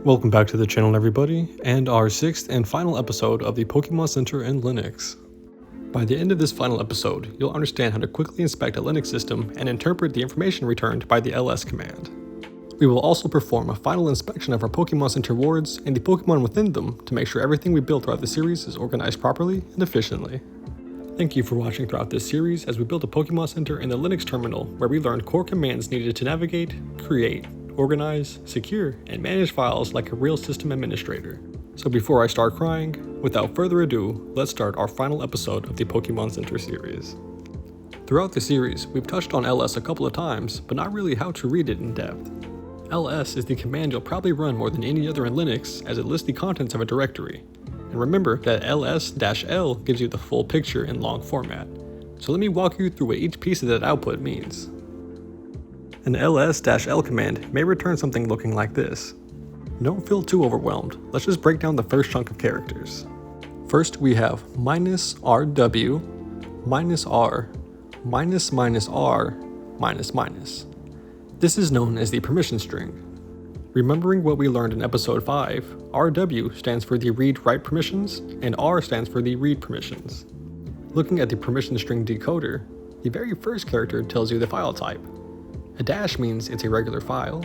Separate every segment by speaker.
Speaker 1: Welcome back to the channel, everybody, and our sixth and final episode of the Pokémon Center in Linux. By the end of this final episode, you'll understand how to quickly inspect a Linux system and interpret the information returned by the ls command. We will also perform a final inspection of our Pokémon Center wards and the Pokémon within them to make sure everything we build throughout the series is organized properly and efficiently. Thank you for watching throughout this series as we built a Pokémon Center in the Linux terminal where we learned core commands needed to navigate, create, organize, secure, and manage files like a real system administrator. So before I start crying, without further ado, let's start our final episode of the Pokémon Center series. Throughout the series, we've touched on ls a couple of times, but not really how to read it in depth. ls is the command you'll probably run more than any other in Linux as it lists the contents of a directory. And remember that ls-l gives you the full picture in long format. So let me walk you through what each piece of that output means. An ls-l command may return something looking like this. Don't feel too overwhelmed, let's just break down the first chunk of characters. First we have -rw, -r, -r, -. This is known as the permission string. Remembering what we learned in episode 5, rw stands for the read-write permissions, and r stands for the read permissions. Looking at the permission string decoder, the very first character tells you the file type. A dash means it's a regular file,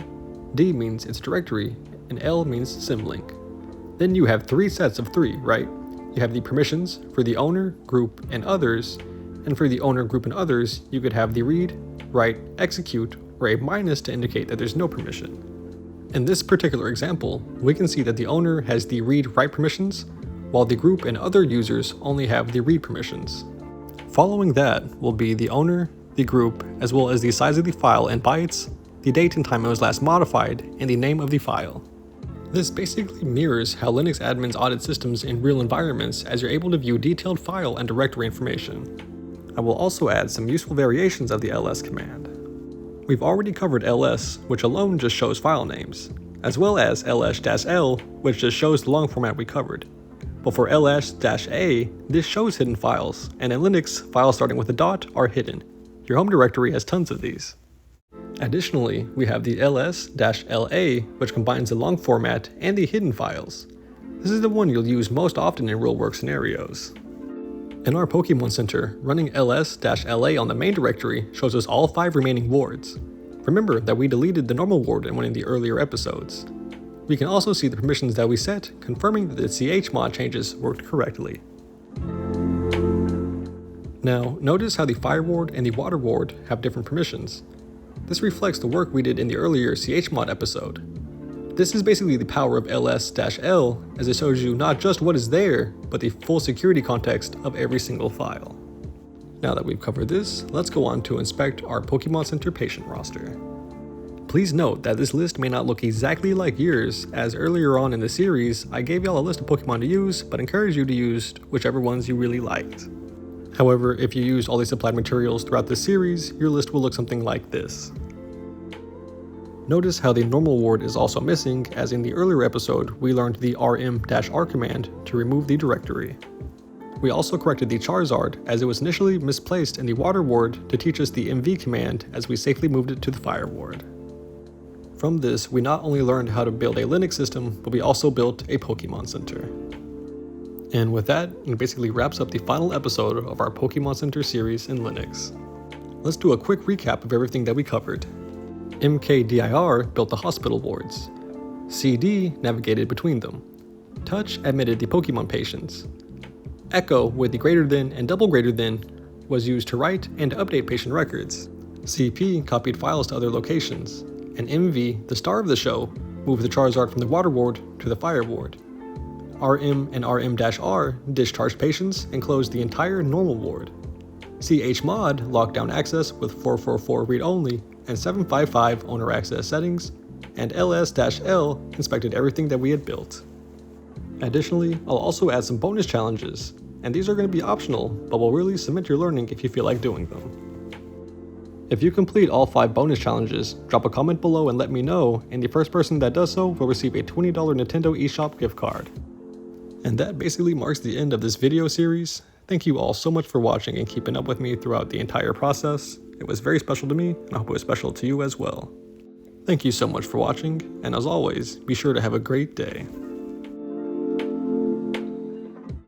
Speaker 1: D means it's a directory, and L means symlink. Then you have three sets of three, right? You have the permissions for the owner, group, and others, and for the owner, group, and others, you could have the read, write, execute, or a minus to indicate that there's no permission. In this particular example, we can see that the owner has the read-write permissions, while the group and other users only have the read permissions. Following that will be the owner, the group, as well as the size of the file in bytes, the date and time it was last modified, and the name of the file. This basically mirrors how Linux admins audit systems in real environments as you're able to view detailed file and directory information. I will also add some useful variations of the ls command. We've already covered ls, which alone just shows file names, as well as ls-l, which just shows the long format we covered. But for ls-a, this shows hidden files, and in Linux, files starting with a dot are hidden. Your home directory has tons of these. Additionally, we have the ls-la, which combines the long format and the hidden files. This is the one you'll use most often in real-world scenarios. In our Pokémon Center, running ls-la on the main directory shows us all 5 remaining wards. Remember that we deleted the normal ward in one of the earlier episodes. We can also see the permissions that we set, confirming that the chmod changes worked correctly. Now, notice how the fire ward and the water ward have different permissions. This reflects the work we did in the earlier chmod episode. This is basically the power of ls-l, as it shows you not just what is there, but the full security context of every single file. Now that we've covered this, let's go on to inspect our Pokémon Center patient roster. Please note that this list may not look exactly like yours, as earlier on in the series, I gave y'all a list of Pokemon to use, but encouraged you to use whichever ones you really liked. However, if you use all the supplied materials throughout this series, your list will look something like this. Notice how the normal ward is also missing, as in the earlier episode, we learned the rm-r command to remove the directory. We also corrected the Charizard, as it was initially misplaced in the water ward to teach us the mv command as we safely moved it to the fire ward. From this, we not only learned how to build a Linux system, but we also built a Pokémon Center. And with that, it basically wraps up the final episode of our Pokémon Center series in Linux. Let's do a quick recap of everything that we covered. mkdir built the hospital wards. CD navigated between them. Touch admitted the Pokemon patients. Echo with the greater than and double greater than was used to write and update patient records. CP copied files to other locations. And MV, the star of the show, moved the Charizard from the water ward to the fire ward. RM and RM-R discharged patients and closed the entire normal ward. chmod locked down access with 444 read-only and 755 owner access settings, and ls-l inspected everything that we had built. Additionally, I'll also add some bonus challenges, and these are going to be optional, but will really cement your learning if you feel like doing them. If you complete all 5 bonus challenges, drop a comment below and let me know, and the first person that does so will receive a $20 Nintendo eShop gift card. And that basically marks the end of this video series. Thank you all so much for watching and keeping up with me throughout the entire process. It was very special to me, and I hope it was special to you as well. Thank you so much for watching, and as always, be sure to have a great day.